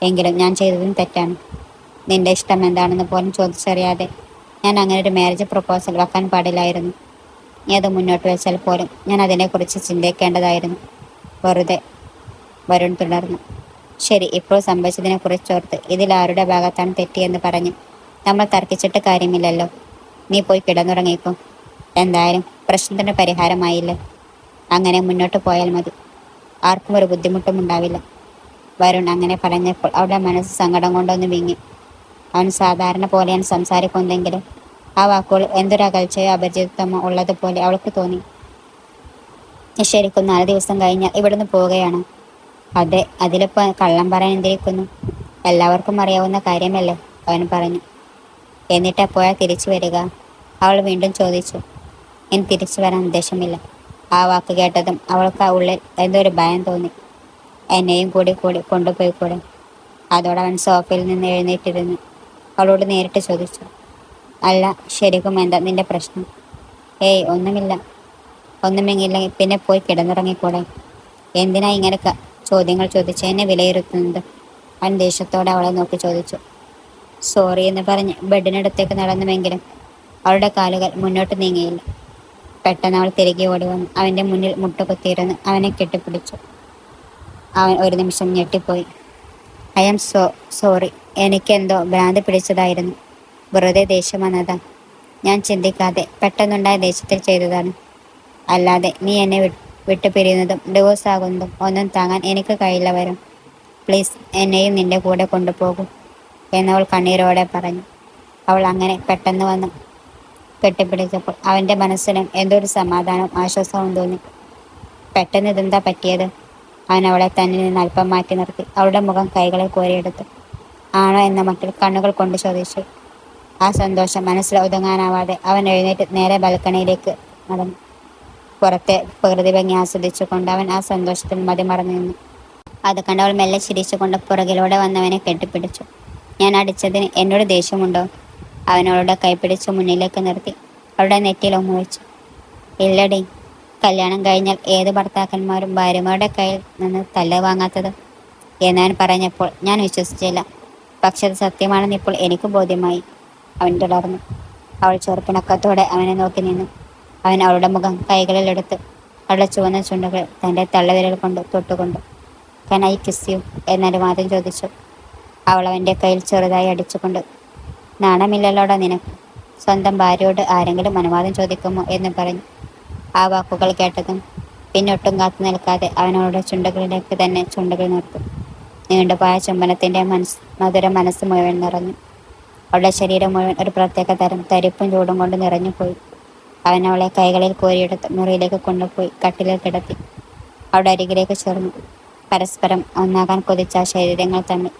എങ്കിലും ഞാൻ ചെയ്തതും തെറ്റാണ്. നിന്റെ ഇഷ്ടം എന്താണെന്ന് പോലും ചോദിച്ചറിയാതെ ഞാൻ അങ്ങനെ ഒരു മാരേജ് പ്രപ്പോസൽ വെക്കാൻ പാടില്ലായിരുന്നു. നീ അത് മുന്നോട്ട് വെച്ചാൽ പോലും ഞാൻ അതിനെക്കുറിച്ച് ചിന്തിക്കേണ്ടതായിരുന്നു. വെറുതെ. വരുൺ തുടർന്നു. ശരി, ഇപ്പോൾ സംഭവിച്ചതിനെക്കുറിച്ചോർത്ത് ഇതിൽ ആരുടെ ഭാഗത്താണ് തെറ്റിയെന്ന് പറഞ്ഞ് നമ്മൾ തർക്കിച്ചിട്ട് കാര്യമില്ലല്ലോ. നീ പോയി കിടന്നുറങ്ങിക്കും. എന്തായാലും പ്രശ്നത്തിന് പരിഹാരമായില്ലേ. അങ്ങനെ മുന്നോട്ട് പോയാൽ മതി. ആർക്കും ഒരു ബുദ്ധിമുട്ടും ഉണ്ടാവില്ല. വരുൺ അങ്ങനെ പറഞ്ഞപ്പോൾ അവളുടെ മനസ്സ് സങ്കടം കൊണ്ടൊന്ന് വിങ്ങി. അവൻ സാധാരണ പോലെയാണ് സംസാരിക്കുന്നതെങ്കിലും ആ വാക്കുകൾ എന്തൊരു അകൽച്ചയോ അപരിചിതത്വമോ ഉള്ളതുപോലെ അവൾക്ക് തോന്നി. ശരിക്കും 4 ദിവസം കഴിഞ്ഞാൽ ഇവിടുന്ന് പോവുകയാണോ? അതെ, അതിലിപ്പോ കള്ളം പറയാൻ എന്തിരിക്കുന്നു? എല്ലാവർക്കും അറിയാവുന്ന കാര്യമല്ലേ, അവൻ പറഞ്ഞു. എന്നിട്ട് എപ്പോഴാ തിരിച്ചു വരിക? അവൾ വീണ്ടും ചോദിച്ചു. ഇനി തിരിച്ചു വരാൻ ഉദ്ദേശമില്ല. ആ വാക്ക് കേട്ടതും അവൾക്ക് ആ ഉള്ളിൽ എന്തോ ഒരു ഭയം തോന്നി. എന്നെയും കൂടി കൂടി കൊണ്ടുപോയിക്കൂടെ? അതോടെ അവൻ സോഫയിൽ നിന്ന് എഴുന്നേറ്റിരുന്നു അവളോട് നേരിട്ട് ചോദിച്ചു. അല്ല, ശരിക്കും എന്താ നിന്റെ പ്രശ്നം? ഏയ് ഒന്നുമില്ല. ഒന്നുമെങ്കില്ലെങ്കിൽ പിന്നെ പോയി കിടന്നുറങ്ങിക്കൂടെ? എന്തിനാ ഇങ്ങനെ ചോദ്യങ്ങൾ ചോദിച്ച് എന്നെ വിലയിരുത്തുന്നത്? അവൻ ദേഷ്യത്തോടെ അവളെ നോക്കി ചോദിച്ചു. സോറി എന്ന് പറഞ്ഞ് ബെഡിനടുത്തേക്ക് നടന്നുവെങ്കിലും അവളുടെ കാലുകൾ മുന്നോട്ട് നീങ്ങിയില്ല. പെട്ടെന്ന് അവൾ തിരികെ ഓടി വന്നു അവൻ്റെ മുന്നിൽ മുട്ടുകുത്തിയിരുന്ന് അവനെ കെട്ടിപ്പിടിച്ചു. അവൻ ഒരു നിമിഷം ഞെട്ടിപ്പോയി. I am sorry. എനിക്കെന്തോ ഭ്രാന്ത് പിടിച്ചതായിരുന്നു. വെറുതെ ദേഷ്യം വന്നതാ. ഞാൻ ചിന്തിക്കാതെ പെട്ടെന്നുണ്ടായ ദേഷ്യത്തിൽ ചെയ്തതാണ്. അല്ലാതെ നീ എന്നെ വിട്ടു പിരിയുന്നതും ഡിവോഴ്സ് ആകുന്നതും ഒന്നും താങ്ങാൻ എനിക്ക് കഴിയില്ല വരും. പ്ലീസ് എന്നെയും നിന്റെ കൂടെ കൊണ്ടുപോകൂ എന്നവൾ കണ്ണീരോടെ പറഞ്ഞു. അവൾ അങ്ങനെ പെട്ടെന്ന് വന്ന് കെട്ടിപ്പിടിച്ചപ്പോൾ അവൻ്റെ മനസ്സിനും എന്തൊരു സമാധാനവും ആശ്വാസവും തോന്നി. പെട്ടെന്ന് ഇതെന്താ പറ്റിയത്? അവൻ അവളെ തന്നിൽ നിന്ന് അല്പം മാറ്റി നിർത്തി അവളുടെ മുഖം കൈകളിൽ കോരിയെടുത്തു. ആണോ എന്ന മട്ടിൽ കണ്ണുകൾ കൊണ്ട് ചോദിച്ചു. ആ സന്തോഷം മനസ്സിൽ ഒതുങ്ങാനാവാതെ അവൻ എഴുന്നേറ്റ് നേരെ ബാൽക്കണിയിലേക്ക് നടന്നു. പുറത്തെ പ്രകൃതി ഭംഗി ആസ്വദിച്ചുകൊണ്ട് അവൻ ആ സന്തോഷത്തിൽ മതിമറന്നു നിന്നു. അത് കണ്ടവൾ മെല്ലെ ചിരിച്ചുകൊണ്ട് പുറകിലൂടെ വന്നവനെ കെട്ടിപ്പിടിച്ചു. ഞാൻ അടിച്ചതിന് എന്നോട് ദേഷ്യമുണ്ടോ? അവനവളുടെ കൈപിടിച്ച് മുന്നിലേക്ക് നിർത്തി അവളുടെ നെറ്റിയിൽ ഉമ്മവെച്ചു. ഇല്ലടി. കല്യാണം കഴിഞ്ഞാൽ ഏത് ഭർത്താക്കന്മാരും ഭാര്യമാരുടെ കയ്യിൽ നിന്ന് തല്ല് വാങ്ങാത്തത് എന്നവൻ പറഞ്ഞപ്പോൾ ഞാൻ വിശ്വസിച്ചില്ല. പക്ഷെ അത് സത്യമാണെന്ന് ഇപ്പോൾ എനിക്ക് ബോധ്യമായി, അവൻ തുടർന്നു. അവൾ ചെറുപ്പിണക്കത്തോടെ അവനെ നോക്കി നിന്നു. അവൻ അവളുടെ മുഖം കൈകളിലെടുത്ത് അവളുടെ ചുവന്ന ചുണ്ടുകൾ തൻ്റെ തള്ളവിരൽ കൊണ്ട് തൊട്ടുകൊണ്ടു. "കൻ ഐ കിസ് യു" എന്നനുവാദം ചോദിച്ചു. അവൾ അവൻ്റെ കയ്യിൽ ചെറുതായി അടിച്ചുകൊണ്ട്. നാണമില്ലല്ലോടാ നിനക്ക്? സ്വന്തം ഭാര്യയോട് ആരെങ്കിലും അനുവാദം ചോദിക്കുമോ എന്ന് പറഞ്ഞു. ആ വാക്കുകൾ കേട്ടതും പിന്നൊട്ടും കാത്തു നിൽക്കാതെ അവനവളുടെ ചുണ്ടുകളിലേക്ക് തന്നെ ചുണ്ടുകൾ നിർത്തി. നീണ്ടുപോയ ചുംബനത്തിൻ്റെ മധുര മനസ്സ് മുഴുവൻ നിറഞ്ഞു. അവളുടെ ശരീരം മുഴുവൻ ഒരു പ്രത്യേക തരം തരിപ്പും ചൂടും കൊണ്ട് നിറഞ്ഞുപോയി. അവൻ അവളെ കൈകളിൽ കോരിയെടുത്ത് മുറിയിലേക്ക് കൊണ്ടുപോയി കട്ടിലിൽ കിടത്തി അവിടെ അരികിലേക്ക് ചേർന്നു. പരസ്പരം ഒന്നാകാൻ കൊതിച്ച ശരീരങ്ങൾ തമ്മിൽ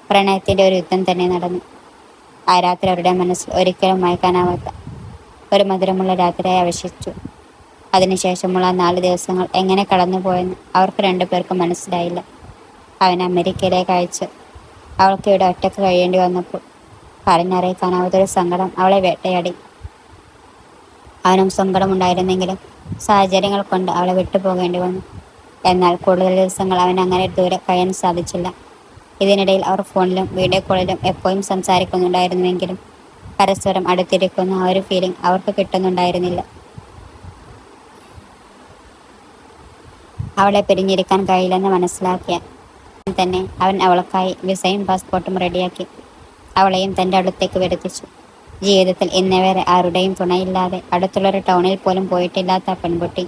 പ്രണയത്തിൻ്റെ ഒരു യുദ്ധം തന്നെ നടന്നു. ആ രാത്രി അവരുടെ മനസ്സിൽ ഒരിക്കലും മയക്കാനാവാത്ത ഒരു മധുരമുള്ള രാത്രിയായി അവശേഷിച്ചു. അതിനുശേഷമുള്ള 4 ദിവസങ്ങൾ എങ്ങനെ കടന്നുപോയെന്ന് അവർക്ക് രണ്ടുപേർക്കും മനസ്സിലായില്ല. അവൻ അമേരിക്കയിലേക്ക് അയച്ച് അവൾക്ക് ഇവിടെ ഒറ്റക്ക് കഴിയേണ്ടി വന്നപ്പോൾ പറഞ്ഞറിയിക്കാനാവാത്തൊരു സങ്കടം അവളെ വേട്ടയാടി. അവനും സങ്കടമുണ്ടായിരുന്നെങ്കിലും സാഹചര്യങ്ങൾ കൊണ്ട് അവളെ വിട്ടുപോകേണ്ടി വന്നു. എന്നാൽ കൂടുതൽ ദിവസങ്ങൾ അവൻ അങ്ങനെ ദൂരെ കഴിയാൻ സാധിച്ചില്ല. ഇതിനിടയിൽ അവർ ഫോണിലും വീഡിയോ കോളിലും എപ്പോഴും സംസാരിക്കുന്നുണ്ടായിരുന്നുവെങ്കിലും പരസ്പരം അടുത്തിരിക്കുന്ന ആ ഒരു ഫീലിംഗ് അവർക്ക് കിട്ടുന്നുണ്ടായിരുന്നില്ല. അവളെ പിരിഞ്ഞിരിക്കാൻ കഴിയില്ലെന്ന് മനസ്സിലാക്കിയ തന്നെ അവൻ അവൾക്കായി വിസയും പാസ്പോർട്ടും റെഡിയാക്കി അവളെയും തൻ്റെ അടുത്തേക്ക് വരുത്തിച്ചു. ജീവിതത്തിൽ ഇന്നേവരെ ആരുടെയും തുണയില്ലാതെ അടുത്തുള്ളൊരു ടൗണിൽ പോലും പോയിട്ടില്ലാത്ത പെൺകുട്ടി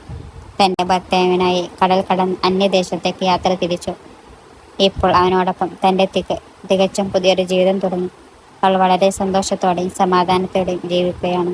തൻ്റെ ഭർത്താവിനായി കടൽ കടന്ന് അന്യദേശത്തേക്ക് യാത്ര തിരിച്ചു. ഇപ്പോൾ അവനോടൊപ്പം തൻ്റെ തികച്ചും പുതിയൊരു ജീവിതം തുടങ്ങി. അവൾ വളരെ സന്തോഷത്തോടെയും സമാധാനത്തോടെയും ജീവിക്കുകയാണ്.